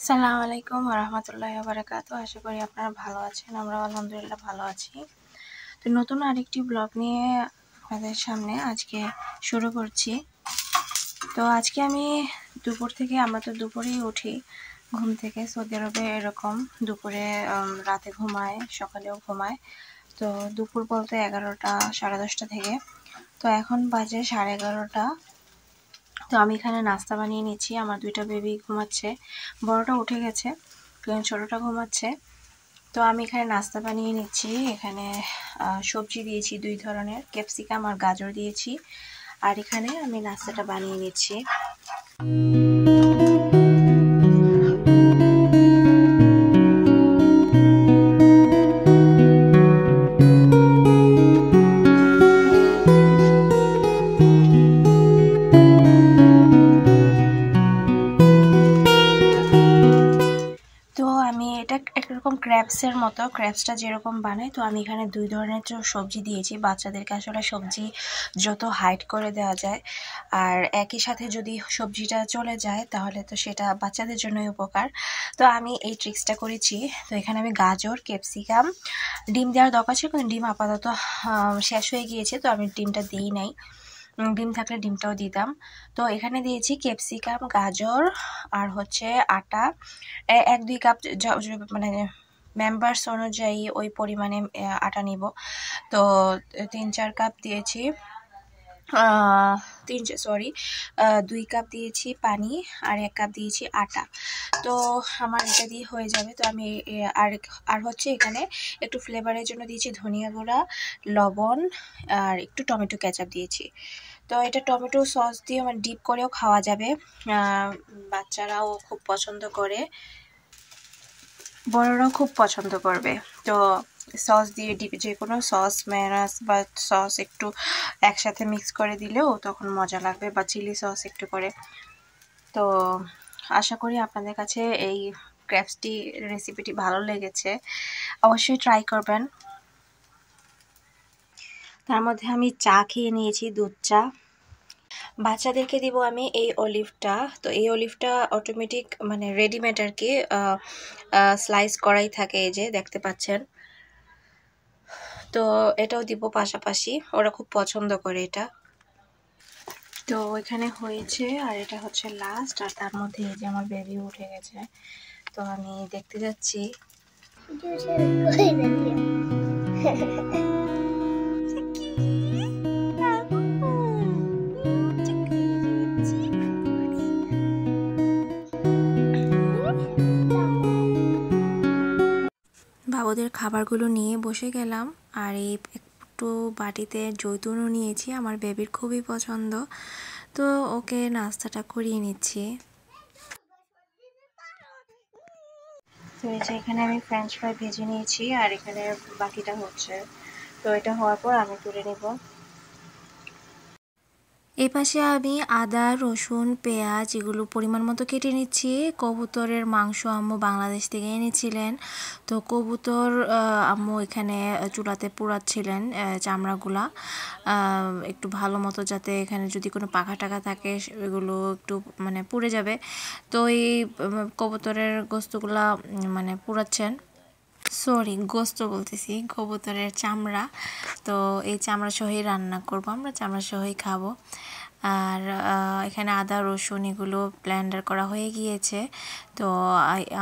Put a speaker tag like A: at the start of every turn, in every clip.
A: আসসালামু আলাইকুম ওয়া রাহমাতুল্লাহি ওয়া বারাকাতুহু। আশা করি আপনারা ভালো আছেন। আমরাও আলহামদুলিল্লাহ ভালো আছি। তো নতুন আরেকটি ব্লগ নিয়ে আপনাদের সামনে আজকে শুরু করছি। তো আজকে আমি আমরা তো দুপুরেই উঠি ঘুম থেকে। সৌদি আরবে এরকম দুপুরে রাতে ঘুমায়, সকালেও ঘুমায়। তো দুপুর বলতে 11টা 10:30 থেকে। তো এখন বাজে 11:30। তো আমি এখানে নাস্তা বানিয়ে নিচ্ছি। আমার দুইটা বেবি ঘুমাচ্ছে, বড়টা উঠে গেছে, ছোটটা ঘুমাচ্ছে। তো আমি এখানে নাস্তা বানিয়ে নিচ্ছি। এখানে সবজি দিয়েছি 2 ধরনের, ক্যাপসিকাম আর গাজর দিয়েছি। আর এখানে আমি নাস্তাটা বানিয়ে নিচ্ছি। একরকম ক্র্যাবসের মতো, ক্র্যাবসটা যেরকম বানায়। তো আমি এখানে 2 ধরনের সবজি দিয়েছি। বাচ্চাদেরকে আসলে সবজি যত হাইড করে দেওয়া যায়, আর একই সাথে যদি সবজিটা চলে যায় তাহলে তো সেটা বাচ্চাদের জন্যই উপকার। তো আমি এই ট্রিক্সটা করেছি। তো এখানে আমি গাজর, ক্যাপসিকাম, ডিম দেওয়ার দরকার ছিল কিন্তু ডিম আপাতত শেষ হয়ে গিয়েছে, তো আমি ডিমটা দিই নাই। ডিম থাকলে ডিমটাও দিতাম। তো এখানে দিয়েছি ক্যাপসিকাম, গাজর আর হচ্ছে আটা 1-2 কাপ, মানে মেম্বার্স অনুযায়ী ওই পরিমাণে আটা নিব। তো 3-4 কাপ দিয়েছি, 2 কাপ দিয়েছি পানি আর 1 কাপ দিয়েছি আটা। তো আমার এটা দিয়ে হয়ে যাবে। তো আমি আর হচ্ছে এখানে একটু ফ্লেভারের জন্য দিয়েছি ধনিয়া গুঁড়া, লবণ আর একটু টমেটো কেচাপ দিয়েছি। তো এটা টমেটো সস দিয়ে মানে ডিপ করেও খাওয়া যাবে, বাচ্চারাও খুব পছন্দ করে, বড়রাও খুব পছন্দ করবে। তো সস দিয়ে ডিপ, যে কোনো সস, মেয়োনেজ বা সস একটু একসাথে মিক্স করে দিলেও তখন মজা লাগবে, বা চিলি সস একটু করে। তো আশা করি আপনাদের কাছে এই ক্র্যাবসটি রেসিপিটি ভালো লেগেছে, অবশ্যই ট্রাই করবেন। তার মধ্যে আমি চা খেয়ে নিয়েছি, দুধ চা। বাচ্চাদেরকে দিব আমি এই অলিভটা। তো এই অলিভটা অটোমেটিক মানে রেডিমেড আর কি, স্লাইস করাই থাকে, এই যে দেখতে পাচ্ছেন। তো এটাও দিব পাশাপাশি, ওরা খুব পছন্দ করে এটা। তো এখানে হয়েছে, আর এটা হচ্ছে লাস্ট। আর তার মধ্যে এই যে আমার বেবি উঠে গেছে, তো আমি দেখতে যাচ্ছি। বাবুদের খাবারগুলো নিয়ে বসে গেলাম, আর এই একটু বাটিতে জৈতুনও নিয়েছি, আমার বেবির খুবই পছন্দ। তো ওকে নাস্তাটা করিয়ে নিচ্ছি। তো এই যে এখানে আমি ফ্রেঞ্চ ফ্রাই ভেজে নিয়েছি, আর এখানে বাকিটা হচ্ছে। তো এটা হওয়ার পর আমি তুলে নেব। এই পাশে আমি আদা, রসুন, পেঁয়াজ এগুলো পরিমাণ মতো কেটে নিচ্ছি। কবুতরের মাংস আম্মু বাংলাদেশ থেকে এনেছিলেন। তো কবুতর আম্মু এখানে চুলাতে পোড়াচ্ছিলেন চামড়াগুলা একটু ভালো মতো, যাতে এখানে যদি কোনো পাখা টাকা থাকে এগুলো একটু মানে পুড়ে যাবে। তো এই কবুতরের গোস্তগুলা মানে পোড়াচ্ছেন, গোস্ত বলতেছি, কবুতরের চামড়া। তো এই চামড়া সহই রান্না করব, আমরা চামড়া সহই খাবো। আর এখানে আদা, রসুন এগুলো ব্লেন্ডার করা হয়ে গিয়েছে। তো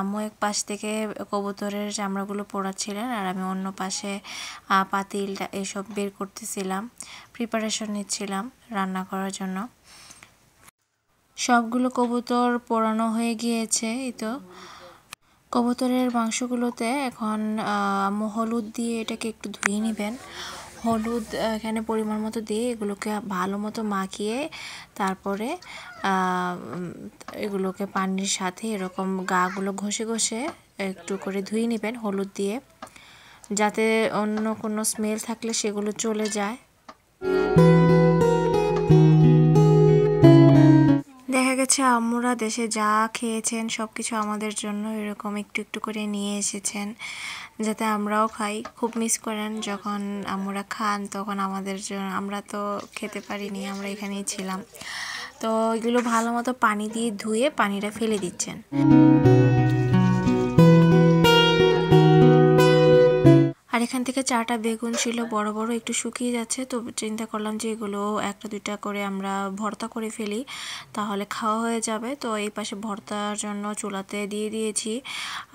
A: আম্মু এক পাশ থেকে কবুতরের চামড়াগুলো পোড়াচ্ছিলেন, আর আমি অন্য পাশে পাতিল এসব বের করতেছিলাম, প্রিপারেশন নিচ্ছিলাম রান্না করার জন্য। সবগুলো কবুতর পোড়ানো হয়ে গিয়েছে। এই তো কবুতরের মাংসগুলোতে এখন হলুদ দিয়ে এটাকে একটু ধুয়ে নেবেন। হলুদ এখানে পরিমাণ মতো দিয়ে এগুলোকে ভালো মতো মাখিয়ে তারপরে এগুলোকে পানির সাথে এরকম গাগুলো ঘষে ঘষে একটু করে ধুয়ে নেবেন হলুদ দিয়ে, যাতে অন্য কোনো স্মেল থাকলে সেগুলো চলে যায়। দেখা গেছে আম্মুরা দেশে যা খেয়েছেন সব কিছু আমাদের জন্য এরকম একটু একটু করে নিয়ে এসেছেন, যাতে আমরাও খাই। খুব মিস করেন যখন আম্মুরা খান, তখন আমাদের জন্য, আমরা তো খেতে পারিনি, আমরা এখানেই ছিলাম। তো এগুলো ভালো মতো পানি দিয়ে ধুয়ে পানিটা ফেলে দিচ্ছেন। আর এখান থেকে 4টা বেগুন ছিল বড় বড়, একটু শুকিয়ে যাচ্ছে, তো চিন্তা করলাম যে এগুলো একটা দুইটা করে আমরা ভর্তা করে ফেলি, তাহলে খাওয়া হয়ে যাবে। তো এই পাশে ভর্তার জন্য চুলাতে দিয়ে দিয়েছি,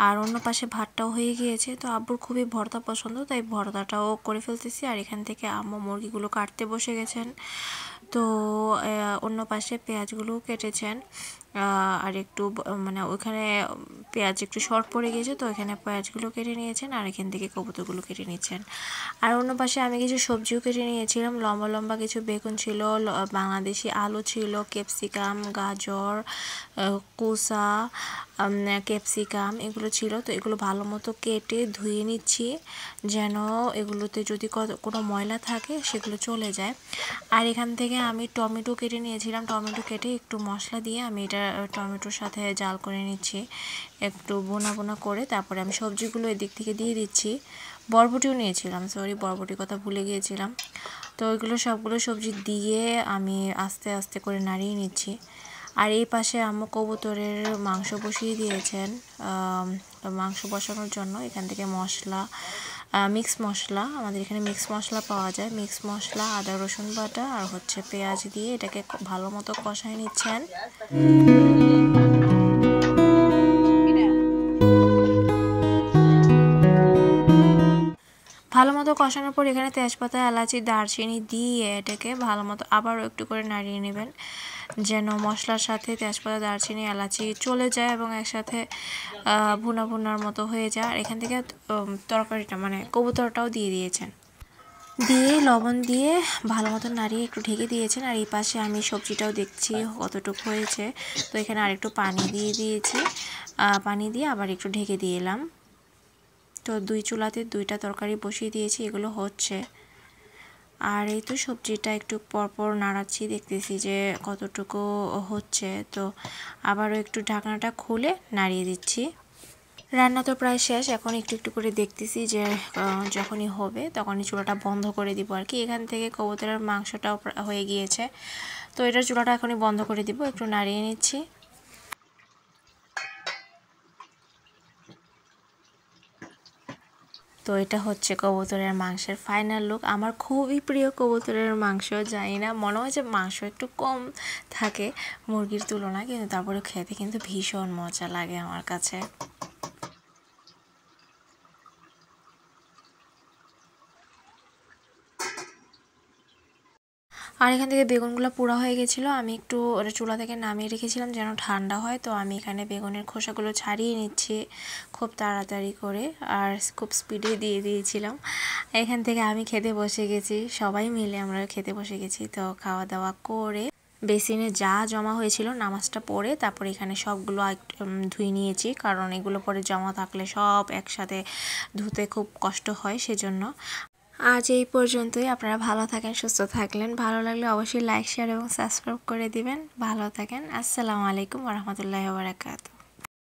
A: আর অন্য পাশে ভাতটাও হয়ে গিয়েছে। তো আব্বুর খুবই ভর্তা পছন্দ, তাই ভর্তাটাও করে ফেলতেছি। আর এখান থেকে আম্মু মুরগিগুলো কাটতে বসে গেছেন। তো অন্য পাশে পেঁয়াজগুলো কেটেছেন, আর একটু মানে ওইখানে পেঁয়াজ একটু শর্ট পড়ে গিয়েছে, তো এখানে পেঁয়াজগুলো কেটে নিয়েছেন আর এখান থেকে কবুতরগুলো কেটে নিচ্ছেন। আর অন্য পাশে আমি কিছু সবজিও কেটে নিয়েছিলাম, লম্বা লম্বা কিছু বেগুন ছিল, বাংলাদেশি আলু ছিল, ক্যাপসিকাম, গাজর, কোসা, ক্যাপসিকাম এগুলো ছিল। তো এগুলো ভালো মতো কেটে ধুয়ে নিচ্ছি, যেন এগুলোতে যদি কোনো ময়লা থাকে সেগুলো চলে যায়। আর এখান থেকে আমি টমেটো কেটে নিয়েছিলাম, টমেটো কেটে একটু মশলা দিয়ে আমি এটা টমেটোর সাথে জাল করে নিচ্ছি, একটু বোনা বোনা করে। তারপরে আমি সবজিগুলো এদিক থেকে দিয়ে দিচ্ছি। বরবটিও নিয়েছিলাম, সরি বরবটির কথা ভুলে গিয়েছিলাম। তো ওইগুলো সবগুলো সবজি দিয়ে আমি আস্তে আস্তে করে নাড়িয়ে নিচ্ছি। আর এই পাশে আম্মু কবুতরের মাংস বসিয়ে দিয়েছেন। মাংস বসানোর জন্য এখান থেকে মশলা, মিক্স মশলা, আমাদের এখানে মিক্স মশলা পাওয়া যায়, মিক্স মশলা, আদা রসুন বাটা আর হচ্ছে পেঁয়াজ দিয়ে এটাকে ভালো মতো কষায় নিচ্ছেন। ভালো মতো কষানোর পর এখানে তেজপাতা, এলাচি, দারচিনি দিয়ে এটাকে ভালো মতো আবারও একটু করে নাড়িয়ে নেবেন, যেন মশলার সাথে তেজপাতা, দারচিনি, এলাচি চলে যায় এবং একসাথে ভুনা ভুনার মতো হয়ে যায়। আর এখান থেকে তরকারিটা মানে কবুতরটাও দিয়ে দিয়েছেন, দিয়ে লবণ দিয়ে ভালো মতো নাড়িয়ে একটু ঢেকে দিয়েছেন। আর এই পাশে আমি সবজিটাও দেখছি কতটুকু হয়েছে, তো এখানে আরেকটু পানি দিয়ে দিয়েছি, পানি দিয়ে আবার একটু ঢেকে দিয়ে এলাম। তো দুই চুলাতে দুইটা তরকারি বসিয়ে দিয়েছি, এগুলো হচ্ছে। আর এই তো সবজিটা একটু পরপর নাড়াচ্ছি, দেখতেছি যে কতটুকু হচ্ছে, তো আবারও একটু ঢাকনাটা খুলে নাড়িয়ে দিচ্ছি। রান্না তো প্রায় শেষ, এখন একটু একটু করে দেখতেছি যে যখনই হবে তখনই চুলাটা বন্ধ করে দিব আর কি। এখান থেকে কবুতরের মাংসটাও হয়ে গিয়েছে, তো এটার চুলাটা এখনই বন্ধ করে দিব, একটু নাড়িয়ে নিচ্ছি। তো এটা হচ্ছে কবুতরের মাংসের ফাইনাল লুক। আমার খুবই প্রিয় কবুতরের মাংস, জানি না মনে হয় যে মাংস একটু কম থাকে মুরগির তুলনায়, কিন্তু তারপরে খেতে কিন্তু ভীষণ মজা লাগে আমার কাছে। আর এখান থেকে বেগুনগুলো পোড়া হয়ে গেছিলো, আমি একটু ওটা চুলা থেকে নামিয়ে রেখেছিলাম যেন ঠান্ডা হয়। তো আমি এখানে বেগুনের খোসাগুলো ছাড়িয়ে নিচ্ছি খুব তাড়াতাড়ি করে, আর খুব স্পিডে দিয়ে দিয়েছিলাম। এখান থেকে আমি খেতে বসে গেছি, সবাই মিলে আমরা খেতে বসে গেছি। তো খাওয়া দাওয়া করে বেসিনে যা জমা হয়েছিল নামাজটা পড়ে তারপরে এখানে সবগুলো ধুয়ে নিয়েছি, কারণ এগুলো পরে জমা থাকলে সব একসাথে ধুতে খুব কষ্ট হয়, সেজন্য। আজ এই পর্যন্তই। আপনারা ভালো থাকেন, সুস্থ থাকলেন। ভালো লাগলে অবশ্যই লাইক, শেয়ার এবং সাবস্ক্রাইব করে দিবেন। ভালো থাকেন। আসসালামু আলাইকুম ওয়া রাহমাতুল্লাহি ওয়া বারাকাতুহু।